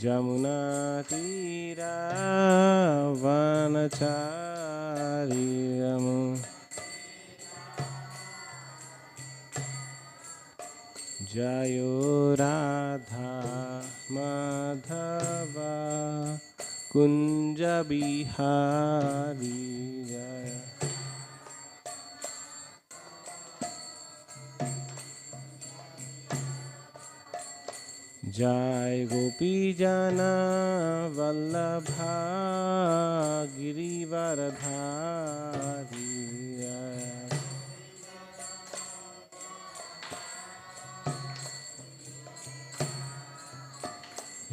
जमुना तीरा वनचारियम् जयो राधा माधवा कुंज बिहारी जय। जय गोपी जना वल्लभा गिरिवरधारी जय।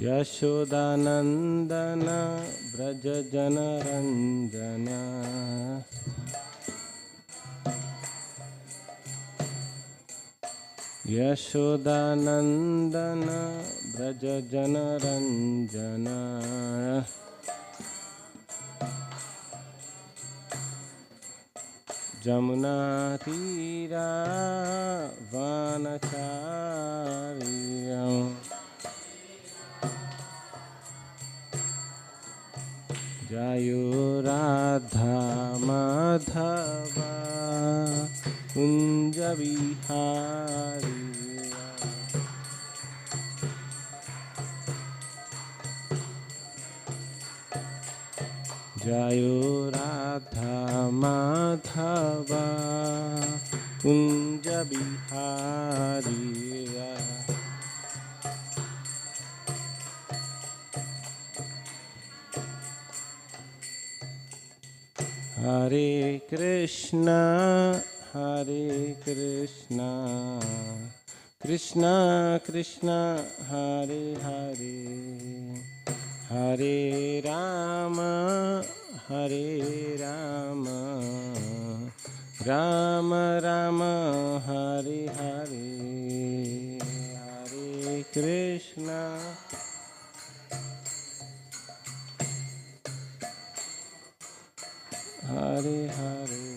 यशोदानंदन ब्रज जनरंजन यशोदानंदन ब्रज जनरंजन जमुना तीरा वनचारियम् जयो राधा माधवा कुंज बिहारी जयो राधा माधवा कुंज बिहारी। हरे कृष्णा कृष्णा कृष्णा हरे हरे हरे राम राम राम हरे हरे। हरे कृष्णा हरे हरे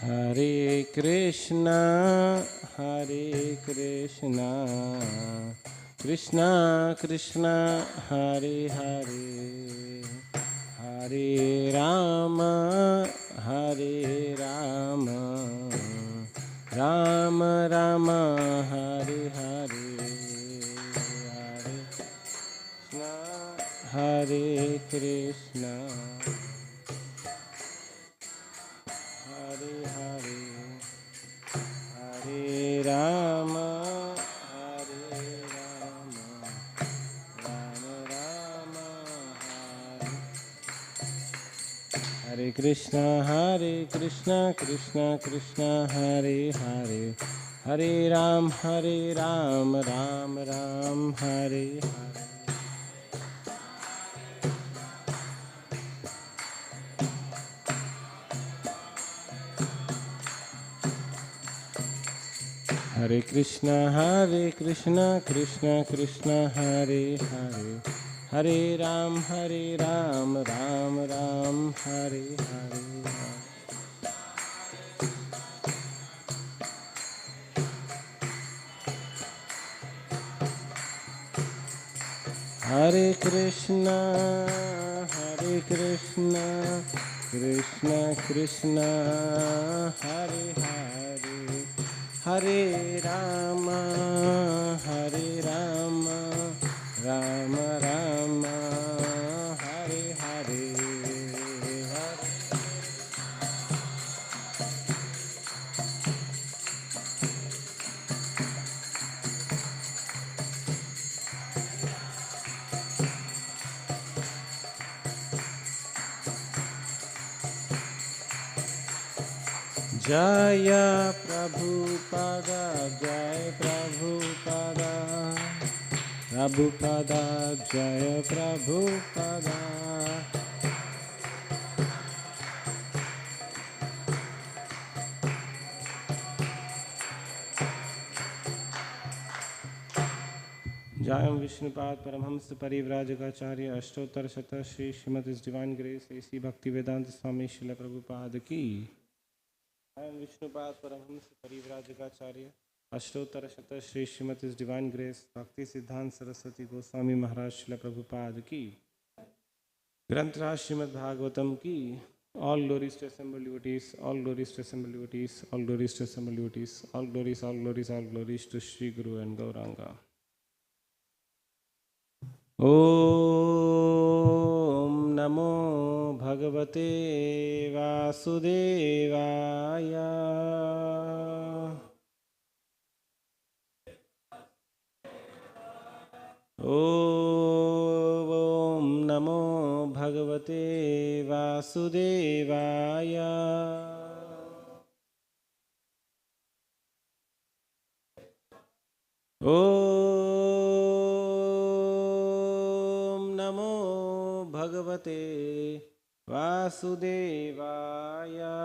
हरे कृष्णा कृष्णा कृष्णा हरे हरे हरे राम राम राम हरे हरे। हरे कृष्णा हरे हरे हरे राम राम राम हरे कृष्णा कृष्णा कृष्णा हरे हरे हरे राम राम राम हरे हरे। हरे कृष्णा कृष्णा कृष्णा हरे हरे हरे राम राम राम हरे हरे। हरे कृष्णा कृष्णा कृष्णा हरे हरे हरे राम राम राम हरे हरे। जय प्रभुपादा जय प्रभुपादा जय Prabhupada. Jayam Vishnupad Paramhamsa Parivrajakacarya Ashtotar Shata Shri Srimati His Divine Grace A.C. Bhaktivedanta Swami Srila Prabhupada Ki. Jayam Vishnupad Paramhamsa Parivrajakacarya Ashtotar Shata Shri Srimati His Divine Grace Bhakti Siddhanta Saraswati Goswami Maharaj Srila Prabhupada Ki. Granth Srimad Bhagavatam Ki. All glories to assembled devotees, all glories to assembled devotees, all glories to assembled devotees, all glories, all glories, all glories to Sri Guru and Gauranga. Om Namo Bhagavate Vasudevaya. Om Namo Bhagavate Vasudevaya. Om Namo Bhagavate Vasudevaya.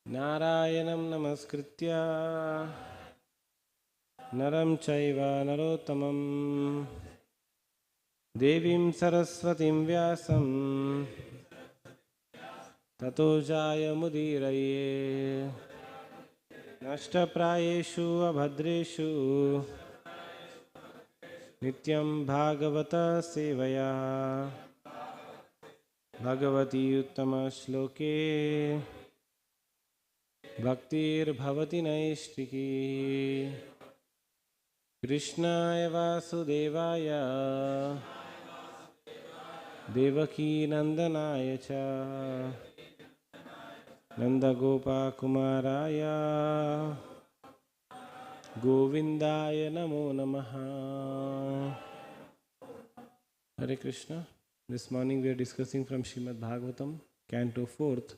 Narayanam Namaskritya Naram Chaiva Narottamam Devim Saraswatim Vyasam Tato Jayamudiraye Nashtaprayeshu Abhadreshu Nityam Bhagavata Sevaya Bhagavati Uttama Shloke Bhaktir Bhavati Naistiki Krishnaya Vasudevaya Devaki Nandanaya Cha Nanda Gopa Kumaraya Govindaya Namo Namaha. Hare Krishna. This morning we are discussing from Srimad Bhagavatam, Canto 4th,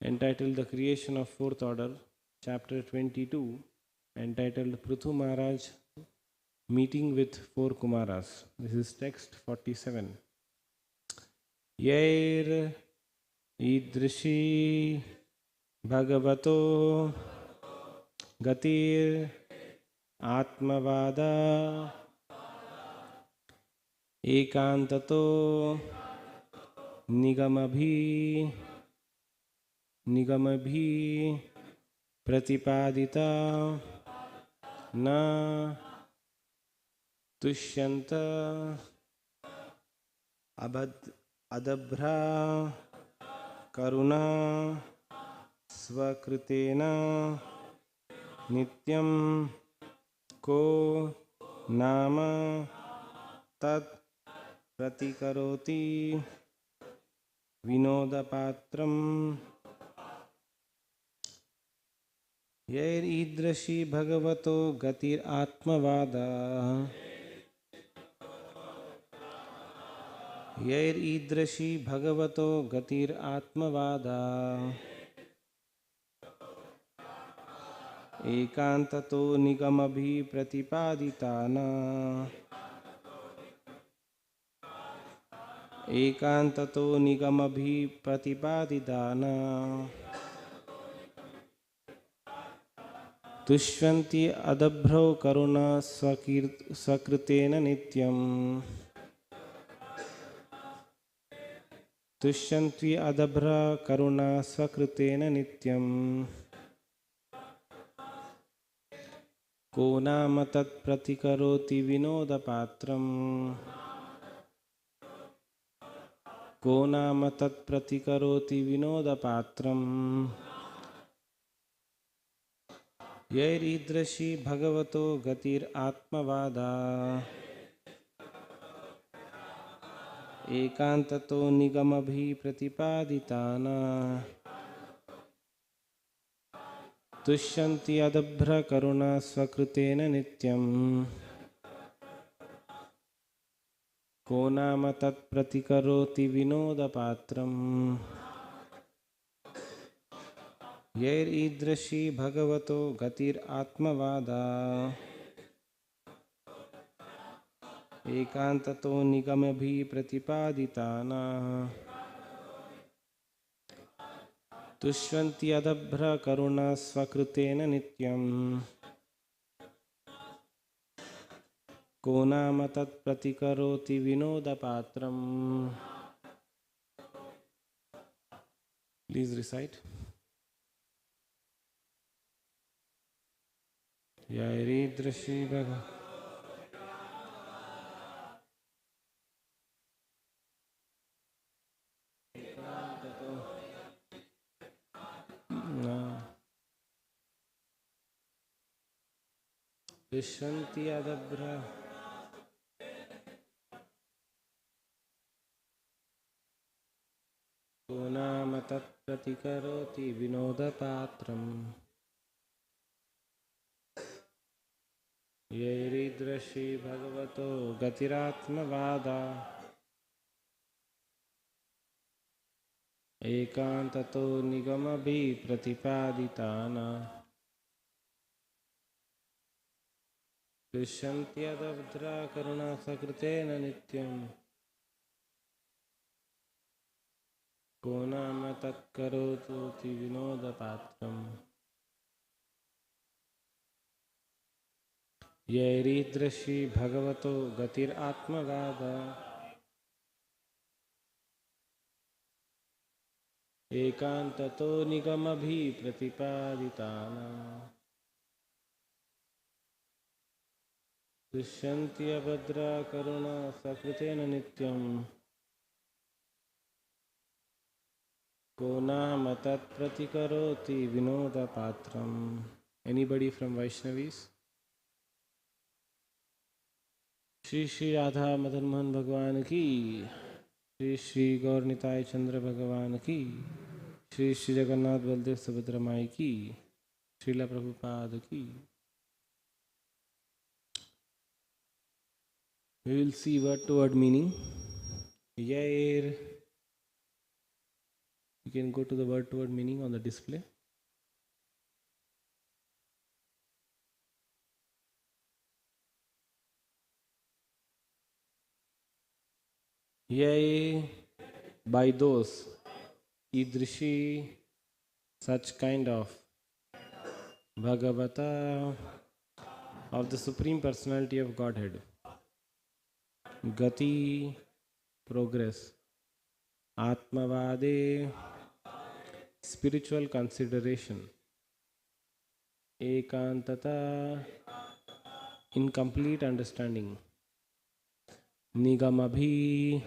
entitled The Creation of Fourth Order, Chapter 22, entitled Prithu Maharaj Meeting with Four Kumaras. This is text 47. Yair idrishi bhagavato gatir atmavada ekantato nigamabhi pratipadita na tushyanta adabhra karuna svakritena nityam ko nama tat pratikaroti vinodapatram yair idrashi bhagavato gatir atmavada yair idrashi bhagavato gatir atmavada ekantato nigamabhi pratipaditana ekantato nigamabhi pratipaditana tushyanti adabhro karuna swakritena nityam tushyanti adabhra karuna swakritena nityam ko nama tat pratikaroti vinodapatram ko nama tat pratikaroti vinodapatram yair idrashi bhagavato gatir atmavada ekantato nigamabhi pratipaditana tushyanti adabhra karuna swakritena nityam ko nama tat pratikaroti vinodapatram yair idrashi bhagavato gatir atmavada ekantato nigamabhi pratipaditana तुष्यन्ति अदभ्र करुणा स्वकृतेन नित्यं को नाम तत्प्रतिकरोति विनोदपात्रम्. Please recite. Yairidrashi Bhagavan. Vishwanti Adabra Punam Tat Pratikaroti Vinodapatram Yairidrashi Bhagavato Gatiratma Vada Ekantato Nigamabhi Pratipaditana Vishwanti Adabra Karuna Sakritena Nityam को नाम तत्करोति विनोदपात्रम् यैरीदृशी भगवतो गतिरात्मवाद एकान्ततो निगमभिप्रतिपादिताना दुष्यन्ति अभद्रा करुणा सकृतेन नित्यम् को नाम तत्प्रतिकरोति विनोदपात्रम्. Anybody from Vaishnavis? Shri Shri Radha Madan Mohan भगवान की, श्री श्री गौर निताय चंद्र भगवान की, श्री श्री जगन्नाथ बलदेव सुभद्रा माई की, श्रीला प्रभुपाद की. We will see word to word meaning. Yair. You can go to the word to word meaning on the display. Yea, by those, idrishi, such kind of, Bhagavata, of the Supreme Personality of Godhead, Gati, progress, Atmavade, spiritual consideration, Ekantata, incomplete understanding, Nigamabhi,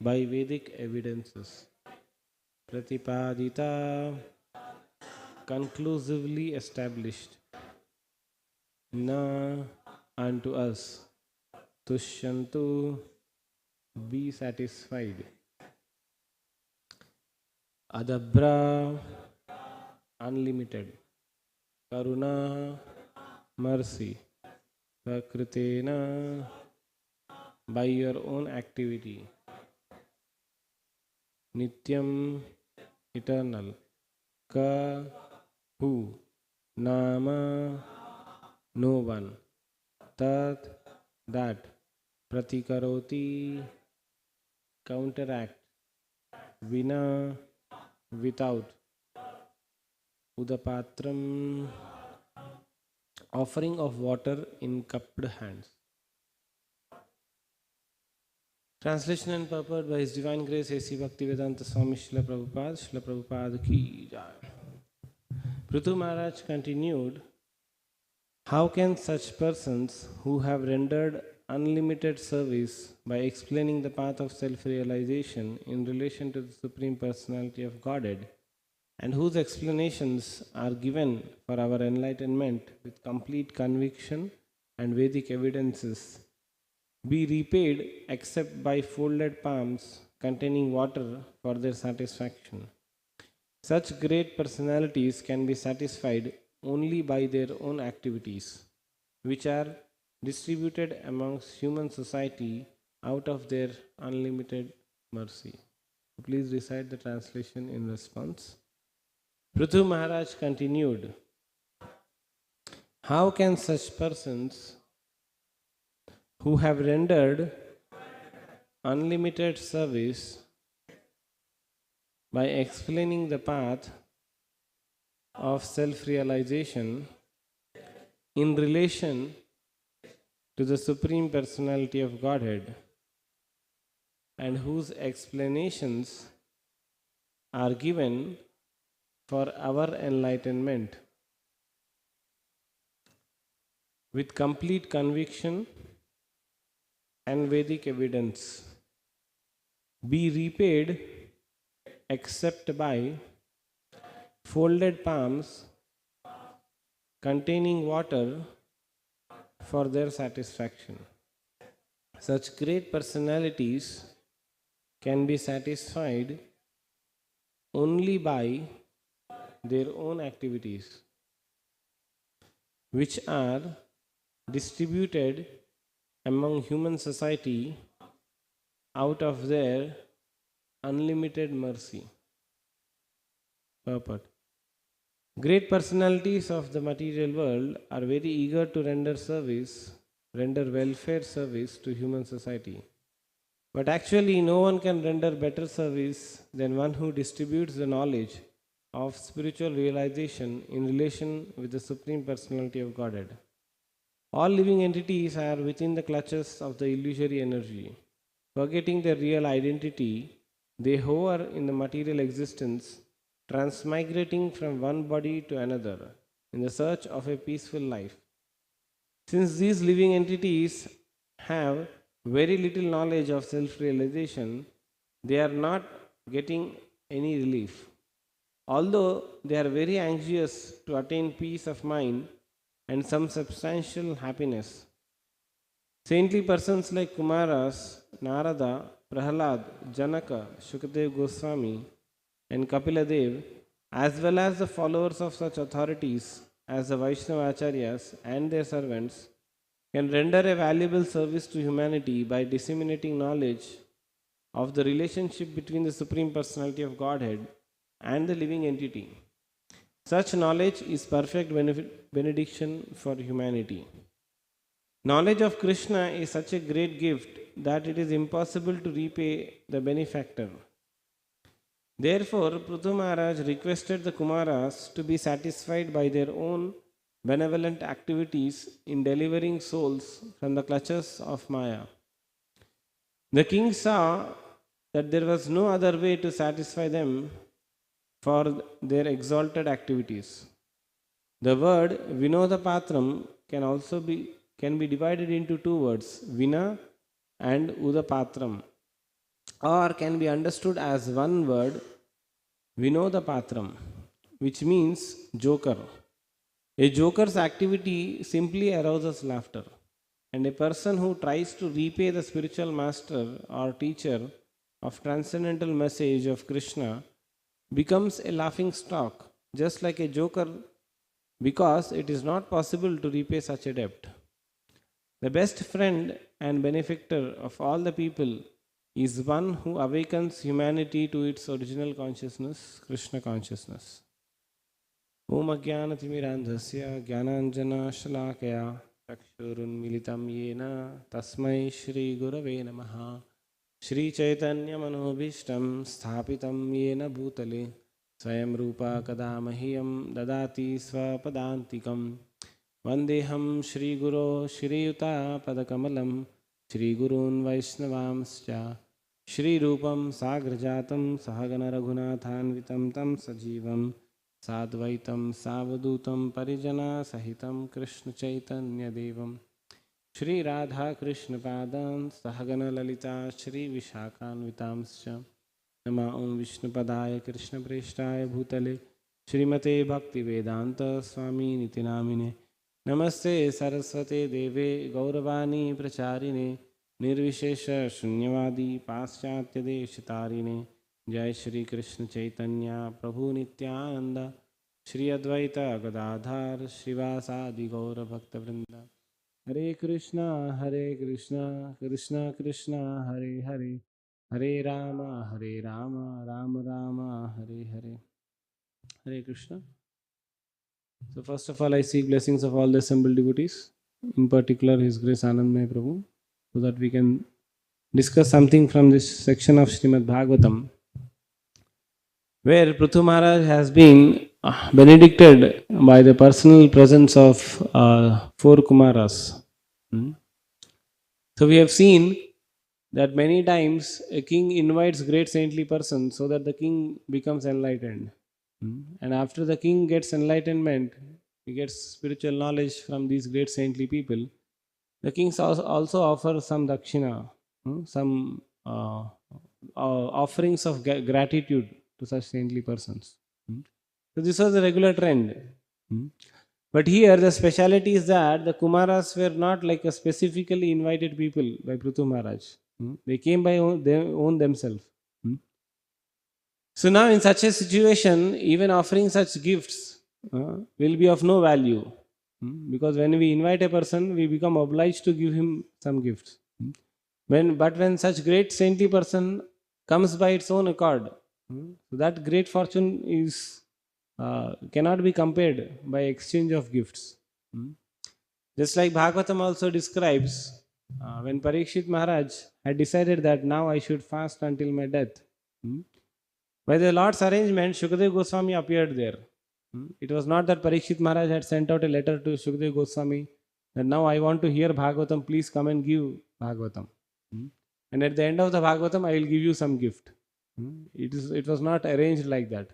by Vedic evidences, Pratipadita, conclusively established, Na, unto us, Tushyantu, be satisfied, Adabra, unlimited, Karuna, mercy, Prakritena, by your own activity, Nityam, eternal, Ka, who, Nama, no one, Tat, that, Pratikaroti, counteract, Vina, without, Udapatram, offering of water in cupped hands. Translation and purport by His Divine Grace A.C. Bhaktivedanta Swami Srila Prabhupada ki jai. Prithu Maharaj continued, how can such persons who have rendered unlimited service by explaining the path of self-realization in relation to the Supreme Personality of Godhead, and whose explanations are given for our enlightenment with complete conviction and Vedic evidences, be repaid except by folded palms containing water for their satisfaction? Such great personalities can be satisfied only by their own activities, which are distributed amongst human society out of their unlimited mercy. Please recite the translation in response. Prithu Maharaj continued, how can such persons who have rendered unlimited service by explaining the path of self-realization in relation to the Supreme Personality of Godhead, and whose explanations are given for our enlightenment with complete conviction and Vedic evidence, be repaid except by folded palms containing water for their satisfaction. Such great personalities can be satisfied only by their own activities, which are distributed among human society out of their unlimited mercy. Purport. Great personalities of the material world are very eager to render welfare service to human society. But actually, no one can render better service than one who distributes the knowledge of spiritual realization in relation with the Supreme Personality of Godhead. All living entities are within the clutches of the illusory energy. Forgetting their real identity, they hover in the material existence, transmigrating from one body to another in the search of a peaceful life. Since these living entities have very little knowledge of self realization, they are not getting any relief. Although they are very anxious to attain peace of mind and some substantial happiness. Saintly persons like Kumaras, Narada, Prahalad, Janaka, Shukadev Goswami, and Kapiladev, as well as the followers of such authorities as the Vaishnava Acharyas and their servants, can render a valuable service to humanity by disseminating knowledge of the relationship between the Supreme Personality of Godhead and the living entity. Such knowledge is perfect benediction for humanity. Knowledge of Krishna is such a great gift that it is impossible to repay the benefactor. Therefore, Prithu Maharaj requested the Kumaras to be satisfied by their own benevolent activities in delivering souls from the clutches of Maya. The king saw that there was no other way to satisfy them for their exalted activities. The word Vinodapatram can be divided into two words, Vina and Udapatram, or can be understood as one word, Vinodapatram, which means joker. A joker's activity simply arouses laughter, and a person who tries to repay the spiritual master or teacher of transcendental message of Krishna becomes a laughing stock, just like a joker, because it is not possible to repay such a debt. The best friend and benefactor of all the people is one who awakens humanity to its original consciousness, Krishna consciousness. Om Ajnanatimirandhasya Jnananjana Shalakaya Chakshurunmilitam Yena Tasmai Shri Gurave Namaha Shri Chaitanya Manobhishtam Sthapitam Yena Bhutale Swayam Rupa Kadamahiyam Dadati Swapadantikam Vandeham Shri Guru Shri Yuta Padakamalam Shri Gurun Vaishnavamscha Shri Rupam Sagrajatam Sahagana Raghunathanvitam Tam Sajivam Sadvaitam Savadutam Parijana Sahitam Krishna Chaitanya Devam Shri Radha Krishna Padan Sahagana Lalita Shri Vishakhanvitamscha Nama Om Vishnu Padaya Krishna Preshtaya Bhutale Shrimate Bhakti Vedanta Swami Nitinamine Namaste Saraswate Deve Gauravani Pracharine Nirvishesha Shunyavadi Paschatya Deshitarine Jai Shri Krishna Chaitanya Prabhu Nityananda Shri Advaita Gadadhar Srivas Adi Gaura Bhakta Vrinda Hare Krishna Krishna Krishna Hare Hare Hare Rama Rama Rama Hare Hare Hare Krishna. So first of all, I seek blessings of all the assembled devotees, in particular His Grace Anandmaya Prabhu, so that we can discuss something from this section of Srimad Bhagavatam, where Prithu Maharaj has been benedicted by the personal presence of four Kumaras. Hmm. So we have seen that many times a king invites great saintly persons so that the king becomes enlightened. And after the king gets enlightenment, he gets spiritual knowledge from these great saintly people. The kings also offer some dakshina, some offerings of gratitude to such saintly persons. So this was a regular trend. But here the speciality is that the Kumaras were not like a specifically invited people by Prithu Maharaj. They came by their own themselves. So now in such a situation, even offering such gifts will be of no value. Because when we invite a person, we become obliged to give him some gifts. When such great saintly person comes by its own accord, so that great fortune is cannot be compared by exchange of gifts. Just like Bhagavatam also describes, when Parikshit Maharaj had decided that now I should fast until my death, by the Lord's arrangement, Shukadeva Goswami appeared there. It was not that Parikshit Maharaj had sent out a letter to Shukadeva Goswami that now I want to hear Bhagavatam, please come and give Bhagavatam. And at the end of the Bhagavatam, I will give you some gift. It was not arranged like that.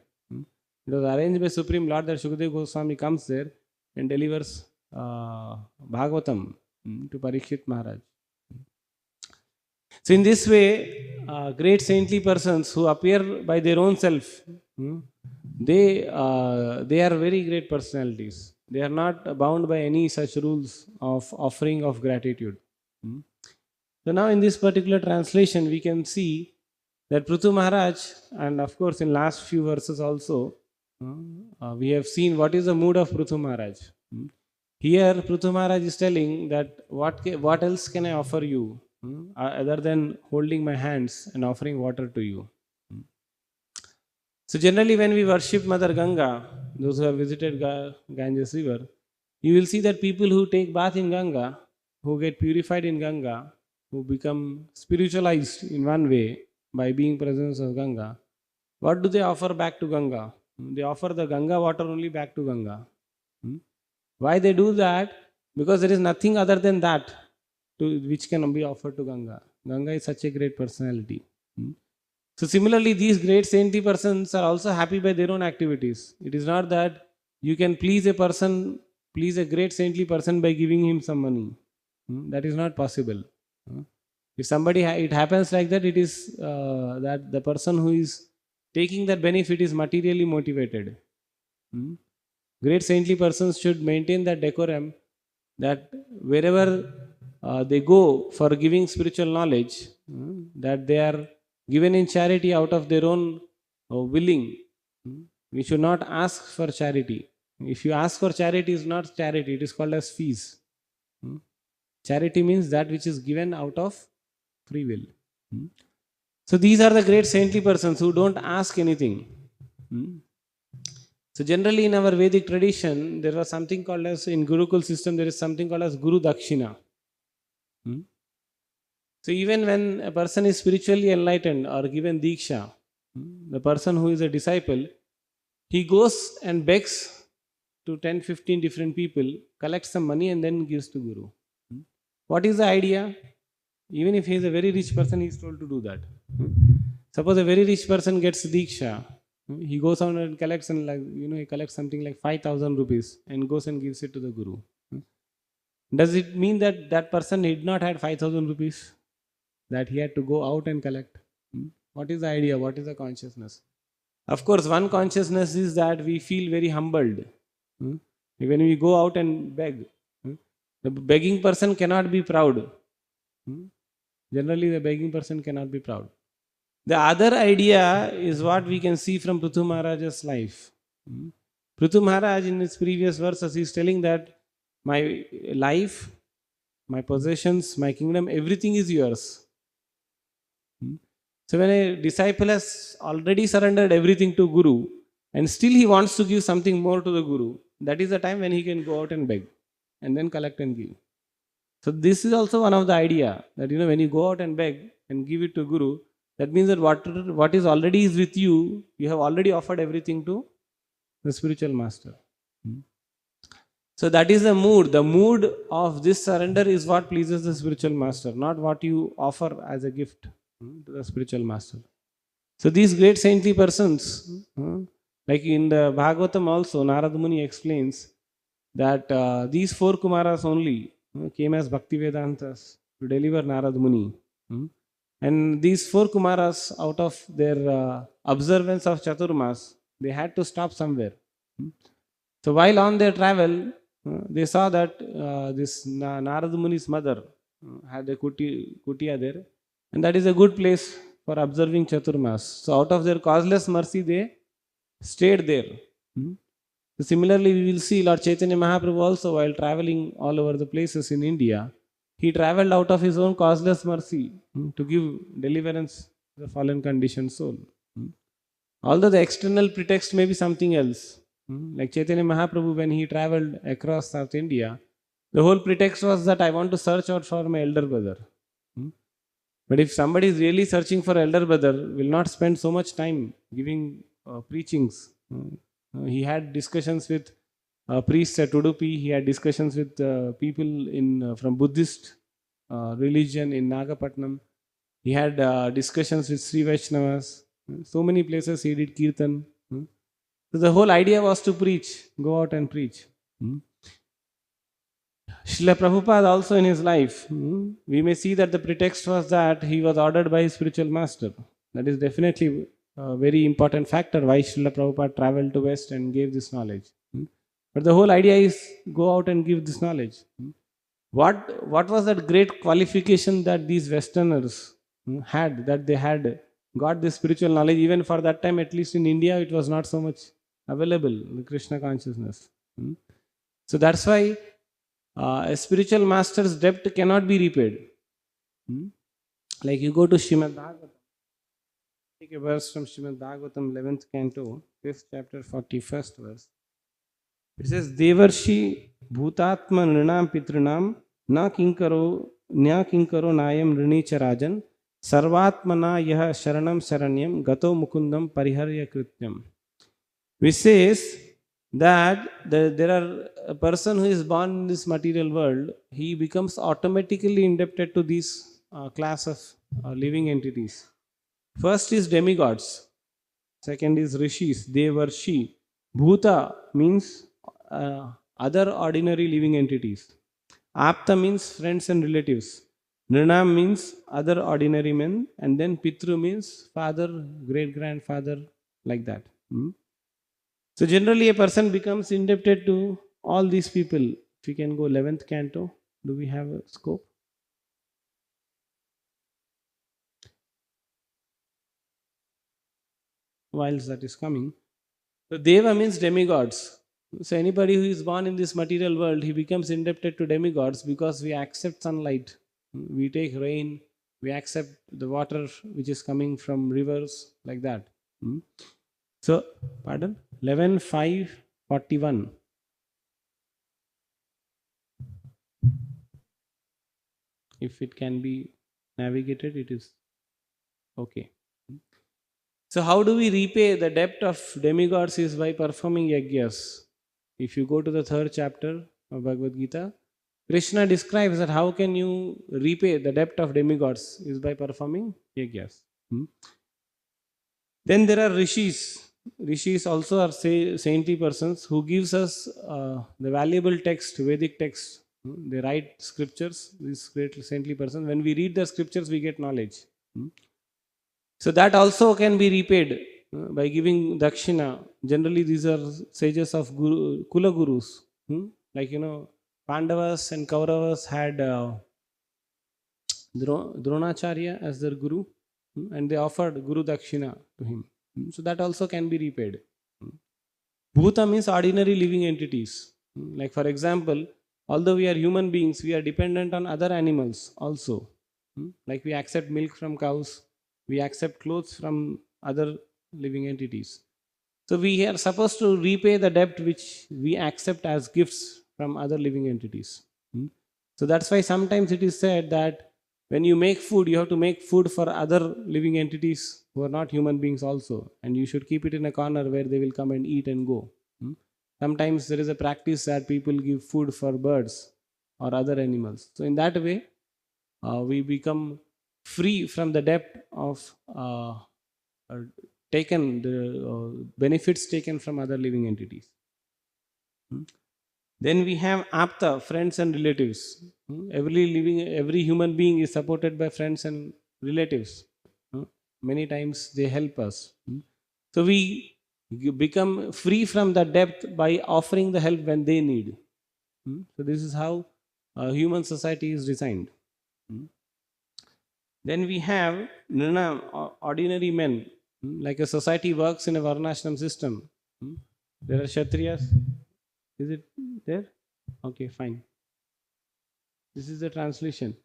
It was arranged by Supreme Lord that Shukadeva Goswami comes there and delivers Bhagavatam to Parikshit Maharaj. So in this way, great saintly persons who appear by their own self, they are very great personalities. They are not bound by any such rules of offering of gratitude. So now in this particular translation, we can see that Prithu Maharaj, and of course in last few verses also, we have seen what is the mood of Prithu Maharaj. Here Prithu Maharaj is telling that what else can I offer you other than holding my hands and offering water to you. So generally when we worship Mother Ganga, those who have visited Ganges river, you will see that people who take bath in Ganga, who get purified in Ganga, who become spiritualized in one way by being presence of Ganga, what do they offer back to Ganga? They offer the Ganga water only back to Ganga. Why they do that? Because there is nothing other than that which can be offered to Ganga. Ganga is such a great personality. So similarly, these great saintly persons are also happy by their own activities. It is not that you can please a great saintly person by giving him some money. That is not possible. If somebody, it happens like that, it is that the person who is taking that benefit is materially motivated. Great saintly persons should maintain that decorum that wherever they go for giving spiritual knowledge, that they are given in charity out of their own willing. We should not ask for charity. If you ask for charity, it is not charity, it is called as fees. Charity means that which is given out of free will. So these are the great saintly persons who don't ask anything. So generally in our Vedic tradition, there was something called as, in Gurukul system, there is something called as Guru Dakshina. So even when a person is spiritually enlightened or given Diksha, the person who is a disciple, he goes and begs to 10-15 different people, collects some money and then gives to Guru. What is the idea? Even if he is a very rich person, he is told to do that. Suppose a very rich person gets Diksha, he goes on and collects, and he collects something like 5,000 rupees and goes and gives it to the Guru. Does it mean that that person did not have 5,000 rupees? That he had to go out and collect? What is the idea? What is the consciousness? Of course, one consciousness is that we feel very humbled. When we go out and beg, the begging person cannot be proud. Generally, the begging person cannot be proud. The other idea is what we can see from Prithu Maharaj's life. Prithu Maharaj in his previous verses is telling that my life, my possessions, my kingdom, everything is yours. So when a disciple has already surrendered everything to Guru and still he wants to give something more to the Guru, that is the time when he can go out and beg and then collect and give. So this is also one of the idea that when you go out and beg and give it to Guru, that means that what is already is with you, you have already offered everything to the spiritual master. So that is the mood. The mood of this surrender is what pleases the spiritual master, not what you offer as a gift to the spiritual master. So these great saintly persons, like in the Bhagavatam also, Narad Muni explains that these four Kumaras only came as Bhaktivedantas to deliver Narad Muni. And these four Kumaras, out of their observance of Chaturmas, they had to stop somewhere. So while on their travel, they saw that this Narad Muni's mother had a kutia there, and that is a good place for observing Chaturmas. So out of their causeless mercy, they stayed there. So similarly, we will see Lord Chaitanya Mahaprabhu also, while traveling all over the places in India, he traveled out of his own causeless mercy to give deliverance to the fallen conditioned soul. Although the external pretext may be something else, like Chaitanya Mahaprabhu, when he traveled across South India, the whole pretext was that I want to search out for my elder brother. But if somebody is really searching for elder brother, will not spend so much time giving preachings. He had discussions with priests at Udupi. He had discussions with people in from Buddhist religion in Nagapatnam. He had discussions with Sri Vaishnavas. So many places he did kirtan. So the whole idea was to preach, go out and preach. Srila Prabhupada also in his life, we may see that the pretext was that he was ordered by his spiritual master. That is definitely a very important factor why Srila Prabhupada traveled to West and gave this knowledge. But the whole idea is go out and give this knowledge. What was that great qualification that these Westerners had, that they had got this spiritual knowledge? Even for that time, at least in India, it was not so much available, the Krishna consciousness. So that's why a spiritual master's debt cannot be repaid. Like you go to Srimad Bhagavatam, take a verse from Srimad Bhagavatam, 11th canto, 5th chapter, 41st verse. It says, Devarshi bhutatma nrinam pitrinam na kinkaro nayam rinicha rajan sarvatmana yaha sharanam saranyam gato mukundam pariharya krityam. Which says that there are a person who is born in this material world, he becomes automatically indebted to these class of living entities. First is demigods, second is rishis, devarshi. Bhuta means other ordinary living entities. Apta means friends and relatives. Nrinam means other ordinary men, and then Pitru means father, great grandfather, like that. So generally a person becomes indebted to all these people. If we can go 11th canto, do we have a scope? Whilst that is coming. So Deva means demigods. So anybody who is born in this material world, he becomes indebted to demigods because we accept sunlight, we take rain, we accept the water which is coming from rivers, like that. So, pardon? 11.5.41. If it can be navigated, it is okay. So how do we repay the debt of demigods is by performing yajnas. If you go to the 3rd chapter of Bhagavad Gita, Krishna describes that how can you repay the debt of demigods is by performing yajnas. Then there are rishis. Rishis also are saintly persons who gives us the valuable text, Vedic text. They write scriptures, these great saintly persons. When we read the scriptures, we get knowledge. So that also can be repaid by giving dakshina. Generally, these are sages of Kula Gurus. Like, Pandavas and Kauravas had Dronacharya as their guru, and they offered Guru Dakshina to him. So that also can be repaid. Bhuta means ordinary living entities. Like for example, although we are human beings, we are dependent on other animals also. Like we accept milk from cows, we accept clothes from other living entities. So we are supposed to repay the debt which we accept as gifts from other living entities. So that's why sometimes it is said that when you make food, you have to make food for other living entities who are not human beings also. And you should keep it in a corner where they will come and eat and go. sometimes there is a practice that people give food for birds or other animals. So in that way, we become free from the debt of taken the benefits taken from other living entities. Then we have apta, friends and relatives. Every human being is supported by friends and relatives. Many times they help us. So we become free from the debt by offering the help when they need. So this is how human society is designed. Then we have ordinary men. Like a society works in a varnashram system. There are Kshatriyas. Is it there? Okay, fine. This is the translation.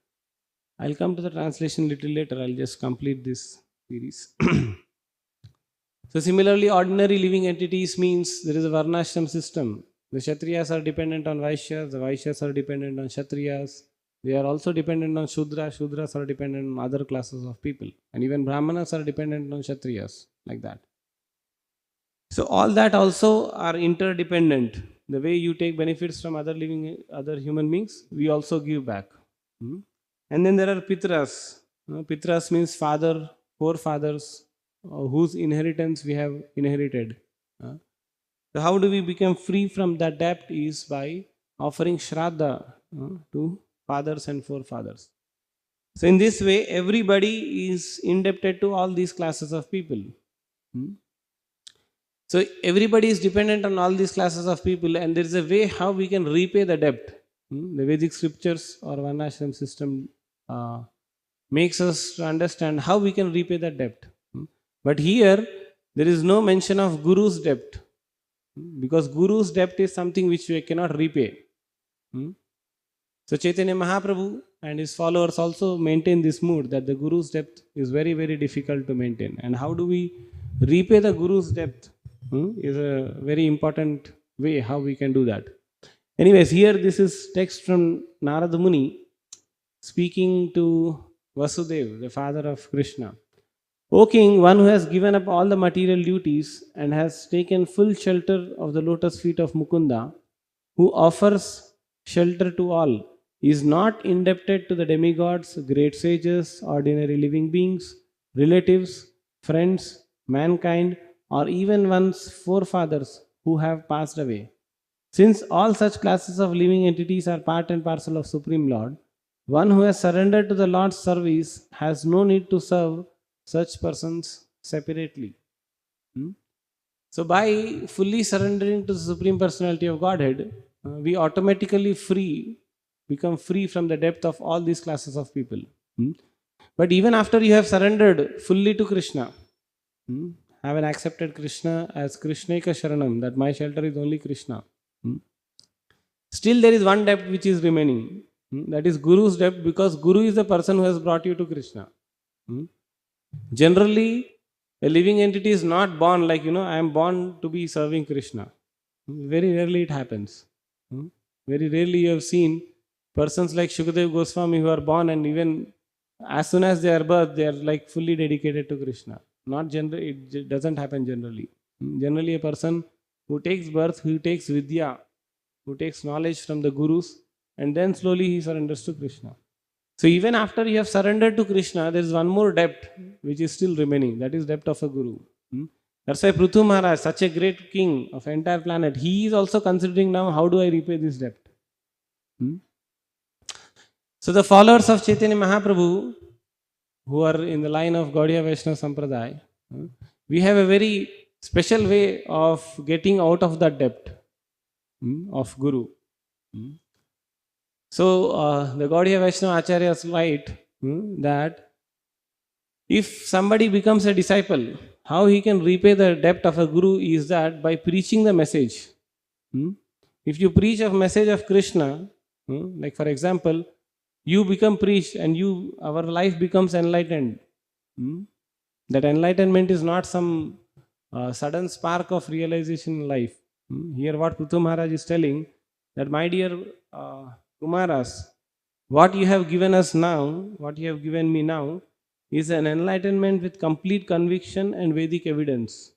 I'll come to the translation little later. I'll just complete this series. So similarly, ordinary living entities means there is a varnashram system. The Kshatriyas are dependent on Vaishyas, the Vaishyas are dependent on Kshatriyas. They are also dependent on Shudras, Shudras are dependent on other classes of people. And even Brahmanas are dependent on Kshatriyas, like that. So all that also are interdependent. The way you take benefits from other human beings, we also give back. And then there are Pitras. Pitras means father, forefathers, whose inheritance we have inherited. So how do we become free from that debt is by offering Shraddha to fathers and forefathers. So in this way, everybody is indebted to all these classes of people. So everybody is dependent on all these classes of people, and there is a way how we can repay the debt. The Vedic scriptures or Varnashram system makes us to understand how we can repay that debt. But here, there is no mention of Guru's debt, because Guru's debt is something which we cannot repay. So Chaitanya Mahaprabhu and his followers also maintain this mood that the Guru's debt is very, very difficult to maintain. And how do we repay the Guru's debt is a very important way how we can do that. Anyways, here this is text from Narada Muni speaking to Vasudeva, the father of Krishna. O king, one who has given up all the material duties and has taken full shelter of the lotus feet of Mukunda, who offers shelter to all, is not indebted to the demigods, great sages, ordinary living beings, relatives, friends, mankind, or even one's forefathers who have passed away. Since all such classes of living entities are part and parcel of Supreme Lord, one who has surrendered to the Lord's service has no need to serve such persons separately. So by fully surrendering to the Supreme Personality of Godhead, we automatically become free from the depth of all these classes of people. But even after you have surrendered fully to Krishna, have accepted Krishna as Krishneka Sharanam, that my shelter is only Krishna, still there is one debt which is remaining. That is Guru's debt, because Guru is the person who has brought you to Krishna. Generally, a living entity is not born like, I am born to be serving Krishna. Very rarely it happens. Very rarely you have seen persons like Shukadev Goswami who are born and even as soon as they are birth, they are like fully dedicated to Krishna. Not generally, it doesn't happen generally. Generally, a person who takes birth, who takes vidya, who takes knowledge from the gurus, and then slowly he surrenders to Krishna. So even after you have surrendered to Krishna, there is one more debt which is still remaining. That is debt of a guru. That's why Prithu Maharaj, such a great king of entire planet, he is also considering now, how do I repay this debt? So the followers of Chaitanya Mahaprabhu, who are in the line of Gaudiya Vaishnava Sampradaya, we have a very special way of getting out of that debt of Guru. So the Gaudiya Vaishnava Acharyas write that if somebody becomes a disciple, how he can repay the debt of a Guru is that by preaching the message. If you preach a message of Krishna, like for example, you become priest and our life becomes enlightened. That enlightenment is not some sudden spark of realization in life. Here what Prithu Maharaj is telling, that my dear Kumaras, what you have given us now, what you have given me now, is an enlightenment with complete conviction and Vedic evidence.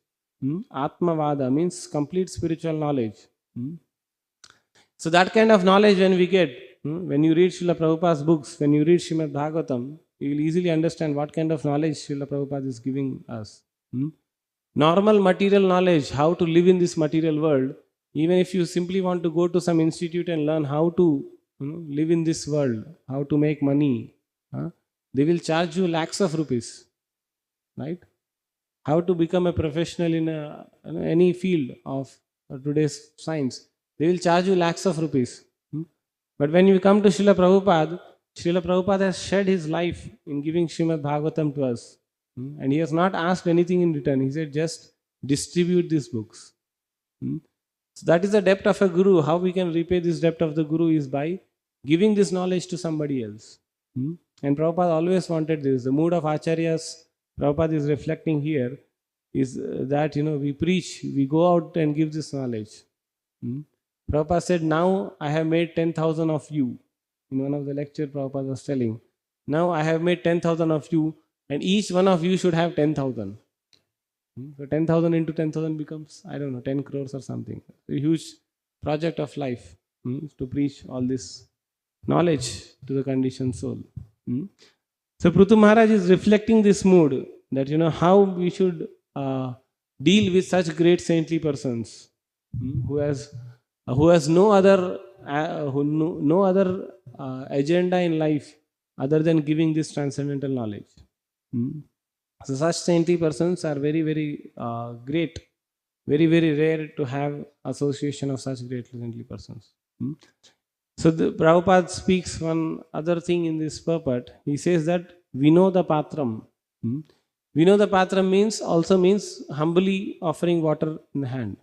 Atmavada means complete spiritual knowledge. Hmm? So that kind of knowledge when we get, when you read Srila Prabhupada's books, when you read Srimad Bhagavatam, you will easily understand what kind of knowledge Srila Prabhupada is giving us. Normal material knowledge, how to live in this material world, even if you simply want to go to some institute and learn how to live in this world, how to make money, they will charge you lakhs of rupees, right? How to become a professional in any field of today's science, they will charge you lakhs of rupees. But when you come to Srila Prabhupada has shed his life in giving Srimad Bhagavatam to us. And he has not asked anything in return. He said, just distribute these books. So that is the depth of a guru. How we can repay this depth of the guru is by giving this knowledge to somebody else. And Prabhupada always wanted this. The mood of Acharyas, Prabhupada is reflecting here, is that we preach, we go out and give this knowledge. Prabhupada said, now I have made 10,000 of you. In one of the lectures, Prabhupada was telling, now I have made 10,000 of you, and each one of you should have 10,000. So 10,000 into 10,000 becomes, 10 crores or something. A huge project of life to preach all this knowledge to the conditioned soul. So Prithu Maharaj is reflecting this mood that how we should deal with such great saintly persons who has no other agenda in life other than giving this transcendental knowledge. So such saintly persons are very, very great, very, very rare to have association of such great saintly persons. So the Prabhupada speaks one other thing in this purport. He says that Vinoda Patram. Vinoda Patram also means humbly offering water in the hand.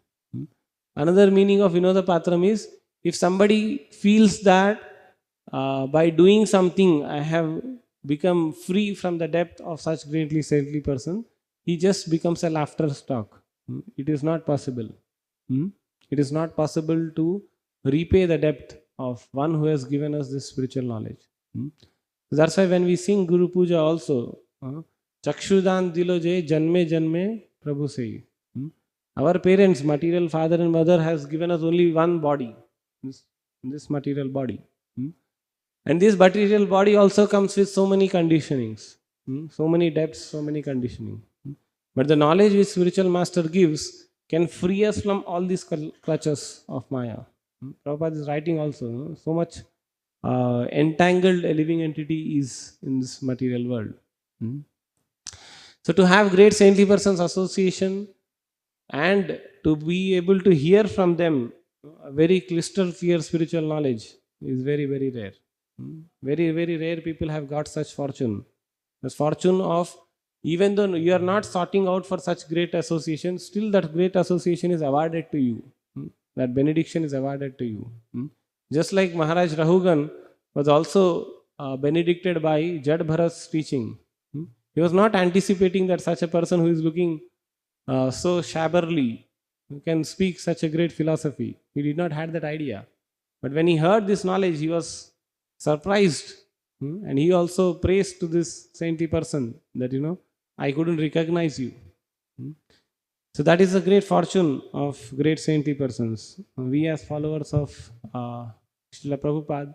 Another meaning of Vinoda Patram is if somebody feels that by doing something I have become free from the depth of such greatly saintly person, he just becomes a laughter stock. It is not possible. It is not possible to repay the depth of one who has given us this spiritual knowledge. So that's why when we sing Guru Puja also, Chakshudan Diloje Janme Janme Prabhu Sei. Our parents, material father and mother, has given us only one body, this material body. And this material body also comes with so many conditionings, so many depths, so many conditioning. But the knowledge which spiritual master gives can free us from all these clutches of Maya. Prabhupada is writing also, so much entangled a living entity is in this material world. So to have great saintly persons association and to be able to hear from them a very crystal clear spiritual knowledge is very, very rare. Very, very rare people have got such fortune. The fortune of, even though you are not sorting out for such great association, still that great association is awarded to you. That benediction is awarded to you. Just like Maharaj Rahugan was also benedicted by Jad Bharat's teaching. He was not anticipating that such a person who is looking so shabbily can speak such a great philosophy. He did not have that idea. But when he heard this knowledge, he was surprised. And he also praised to this saintly person that, I couldn't recognize you. So that is a great fortune of great saintly persons. We as followers of Srila Prabhupada,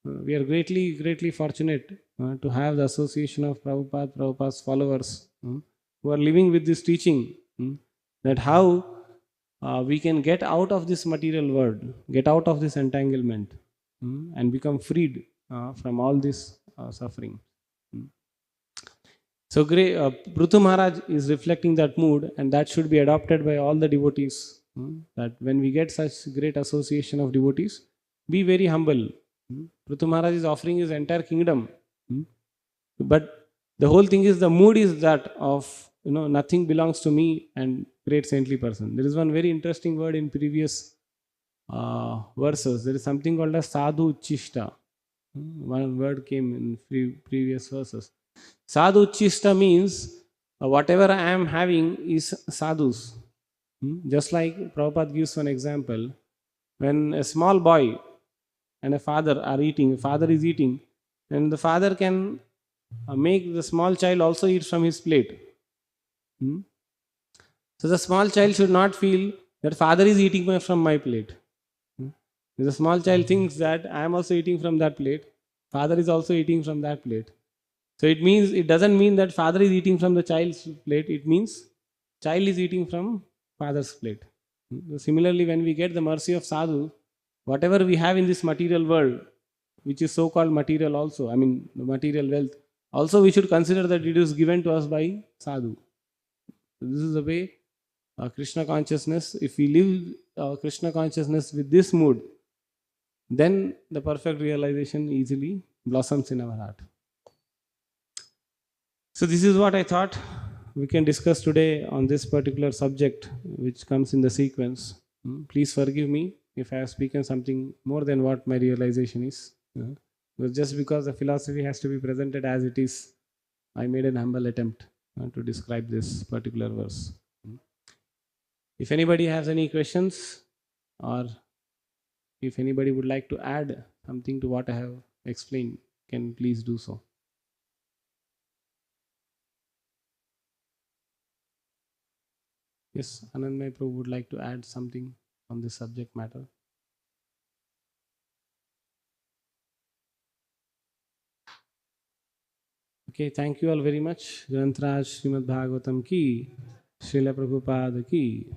we are greatly, greatly fortunate to have the association of Prabhupada's followers who are living with this teaching, that how we can get out of this material world, get out of this entanglement and become freed from all this suffering. So Prithu Maharaj is reflecting that mood, and that should be adopted by all the devotees, that when we get such great association of devotees, be very humble. Prithu Maharaj is offering his entire kingdom, but the whole thing is, the mood is that of nothing belongs to me and great saintly person. There is one very interesting word in previous verses. There is something called as sadhu uchishta. One word came in previous verses. Sadhu uchishta means whatever I am having is sadhus. Just like Prabhupada gives one example. When a small boy and a father are eating, father is eating, and the father can make the small child also eat from his plate. So the small child should not feel that father is eating from my plate. The small child thinks that I am also eating from that plate, father is also eating from that plate. So it doesn't mean that father is eating from the child's plate, it means child is eating from father's plate. Similarly, when we get the mercy of sadhu, whatever we have in this material world, which is so called material also, I mean the material wealth, also we should consider that it is given to us by sadhu. So this is the way Krishna consciousness, if we live Krishna consciousness with this mood, then the perfect realization easily blossoms in our heart. So, this is what I thought we can discuss today on this particular subject, which comes in the sequence. Please forgive me if I have spoken something more than what my realization is. But just because the philosophy has to be presented as it is, I made an humble attempt to describe this particular verse. If anybody has any questions, or if anybody would like to add something to what I have explained, can please do so. Yes, Anandmay Prabhu would like to add something on this subject matter. Okay, thank you all very much. Granth Raj Srimad Bhagavatam ki, Srila Prabhupada ki.